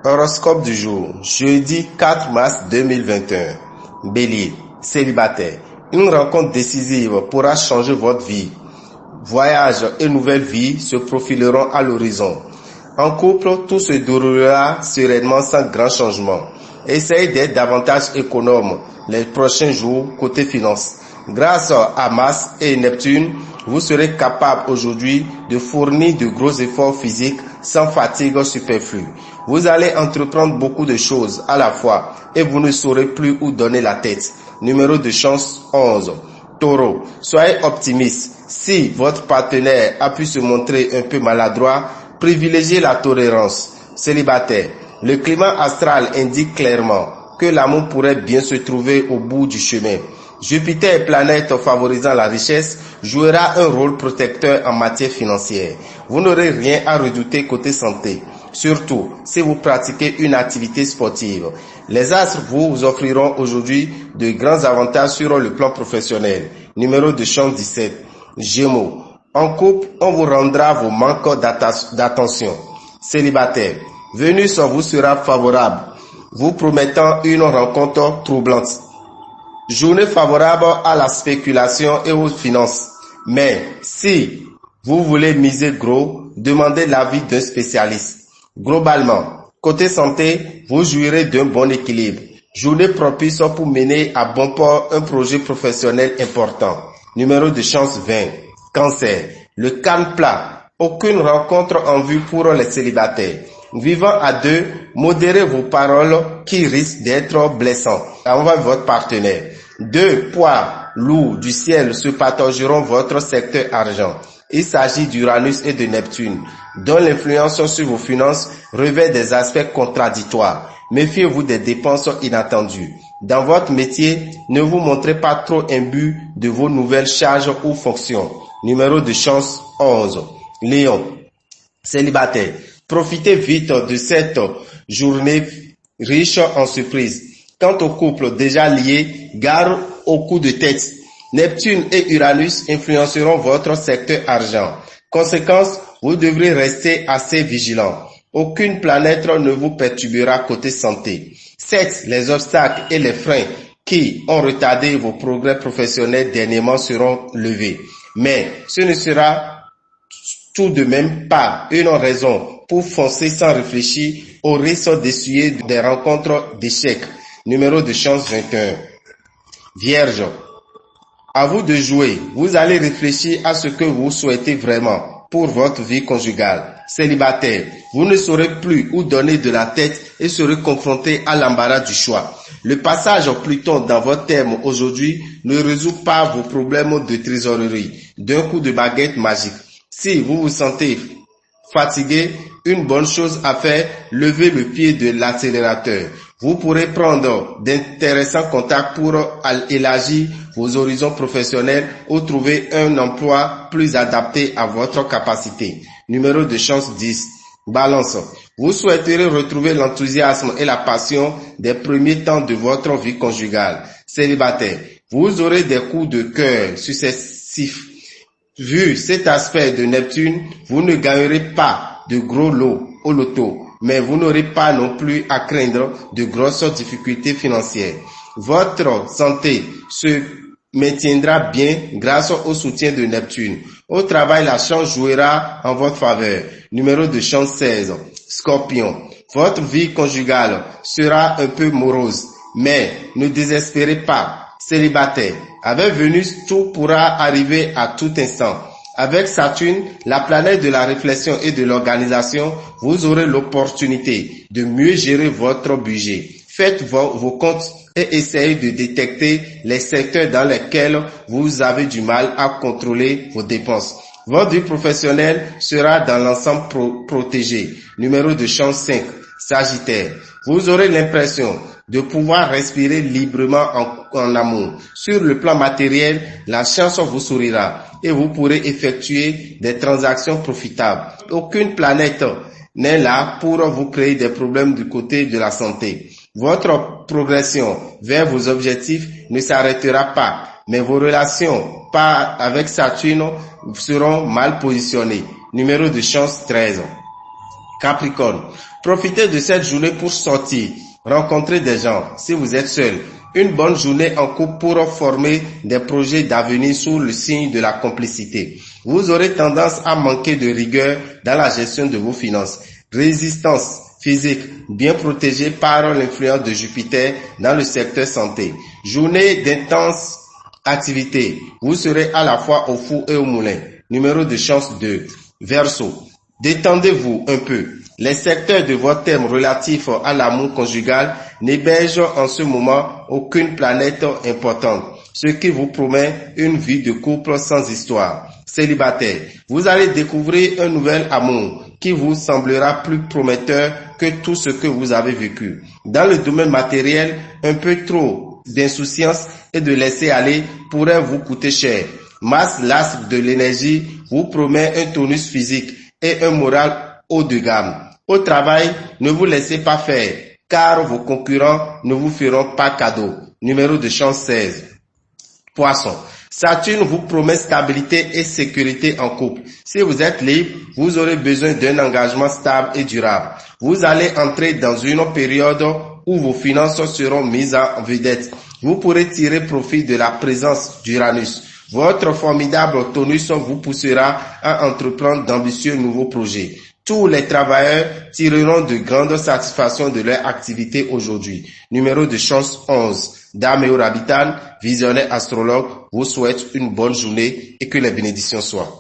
Horoscope du jour, jeudi 4 mars 2021. Bélier, célibataire. Une rencontre décisive pourra changer votre vie. Voyages et nouvelles vies se profileront à l'horizon. En couple, tout se déroulera sereinement sans grand changement. Essayez d'être davantage économe les prochains jours côté finance. Grâce à Mars et Neptune, vous serez capable aujourd'hui de fournir de gros efforts physiques sans fatigue superflue. Vous allez entreprendre beaucoup de choses à la fois et vous ne saurez plus où donner la tête. Numéro de chance 11. Taureau, soyez optimiste. Si votre partenaire a pu se montrer un peu maladroit, privilégiez la tolérance. Célibataire, le climat astral indique clairement que l'amour pourrait bien se trouver au bout du chemin. Jupiter, planète favorisant la richesse, jouera un rôle protecteur en matière financière. Vous n'aurez rien à redouter côté santé, surtout si vous pratiquez une activité sportive. Les astres vous offriront aujourd'hui de grands avantages sur le plan professionnel. Numéro de chance 17. Gémeaux, en couple, on vous rendra vos manques d'attention. Célibataire, Vénus vous sera favorable, vous promettant une rencontre troublante. Journée favorable à la spéculation et aux finances. Mais si vous voulez miser gros, demandez l'avis d'un spécialiste. Globalement, côté santé, vous jouirez d'un bon équilibre. Journée propice pour mener à bon port un projet professionnel important. Numéro de chance 20. Cancer. Le calme plat. Aucune rencontre en vue pour les célibataires. Vivant à deux, modérez vos paroles qui risquent d'être blessantes envers votre partenaire. Deux poids lourds du ciel se partageront votre secteur argent. Il s'agit d'Uranus et de Neptune, dont l'influence sur vos finances revêt des aspects contradictoires. Méfiez-vous des dépenses inattendues. Dans votre métier, ne vous montrez pas trop imbu de vos nouvelles charges ou fonctions. Numéro de chance 11. Lion, célibataire. Profitez vite de cette journée riche en surprises. Quant au couple déjà lié, gare au coup de tête. Neptune et Uranus influenceront votre secteur argent. Conséquence, vous devrez rester assez vigilant. Aucune planète ne vous perturbera côté santé. 7. Les obstacles et les freins qui ont retardé vos progrès professionnels dernièrement seront levés. Mais ce ne sera tout de même pas une raison pour foncer sans réfléchir au risque d'essuyer des rencontres d'échecs. Numéro de chance 21. Vierge, à vous de jouer. Vous allez réfléchir à ce que vous souhaitez vraiment pour votre vie conjugale. Célibataire, vous ne saurez plus où donner de la tête et serez confronté à l'embarras du choix. Le passage Pluton dans votre terme aujourd'hui ne résout pas vos problèmes de trésorerie d'un coup de baguette magique. Si vous vous sentez fatigué, une bonne chose à faire, levez le pied de l'accélérateur. Vous pourrez prendre d'intéressants contacts pour élargir vos horizons professionnels ou trouver un emploi plus adapté à votre capacité. Numéro de chance 10. Balance. Vous souhaiterez retrouver l'enthousiasme et la passion des premiers temps de votre vie conjugale. Célibataire. Vous aurez des coups de cœur successifs. Vu cet aspect de Neptune, vous ne gagnerez pas de gros lots au loto, mais vous n'aurez pas non plus à craindre de grosses difficultés financières. Votre santé se maintiendra bien grâce au soutien de Neptune. Au travail, la chance jouera en votre faveur. Numéro de chance 16. Scorpion. Votre vie conjugale sera un peu morose, mais ne désespérez pas. Célibataire. Avec Vénus, tout pourra arriver à tout instant. Avec Saturne, la planète de la réflexion et de l'organisation, vous aurez l'opportunité de mieux gérer votre budget. Faites vos comptes et essayez de détecter les secteurs dans lesquels vous avez du mal à contrôler vos dépenses. Votre vie professionnelle sera dans l'ensemble protégée. Numéro de chance 5. Sagittaire. Vous aurez l'impression de pouvoir respirer librement en amour. Sur le plan matériel, la chance vous sourira et vous pourrez effectuer des transactions profitables. Aucune planète n'est là pour vous créer des problèmes du côté de la santé. Votre progression vers vos objectifs ne s'arrêtera pas, mais vos relations avec Saturne seront mal positionnées. Numéro de chance 13. Capricorne, Profitez de cette journée pour sortir, rencontrer des gens si vous êtes seul. Une bonne journée en couple pour former des projets d'avenir sous le signe de la complicité. Vous aurez tendance à manquer de rigueur dans la gestion de vos finances. Résistance physique, bien protégée par l'influence de Jupiter dans le secteur santé. Journée d'intense activité. Vous serez à la fois au four et au moulin. Numéro de chance 2. Verseau. Détendez-vous un peu. Les secteurs de votre thème relatifs à l'amour conjugal n'hébergent en ce moment aucune planète importante, ce qui vous promet une vie de couple sans histoire. Célibataire, vous allez découvrir un nouvel amour qui vous semblera plus prometteur que tout ce que vous avez vécu. Dans le domaine matériel, un peu trop d'insouciance et de laisser aller pourrait vous coûter cher. Mars, l'astre de l'énergie, vous promet un tonus physique et un moral haut de gamme. Au travail, ne vous laissez pas faire, car vos concurrents ne vous feront pas cadeau. Numéro de chance 16. Poisson. Saturne vous promet stabilité et sécurité en couple. Si vous êtes libre, vous aurez besoin d'un engagement stable et durable. Vous allez entrer dans une période où vos finances seront mises en vedette. Vous pourrez tirer profit de la présence d'Uranus. Votre formidable tonus vous poussera à entreprendre d'ambitieux nouveaux projets. Tous les travailleurs tireront de grandes satisfactions de leur activité aujourd'hui. Numéro de chance 11. Dame et Rabitan, visionnaire astrologue, vous souhaite une bonne journée et que les bénédictions soient.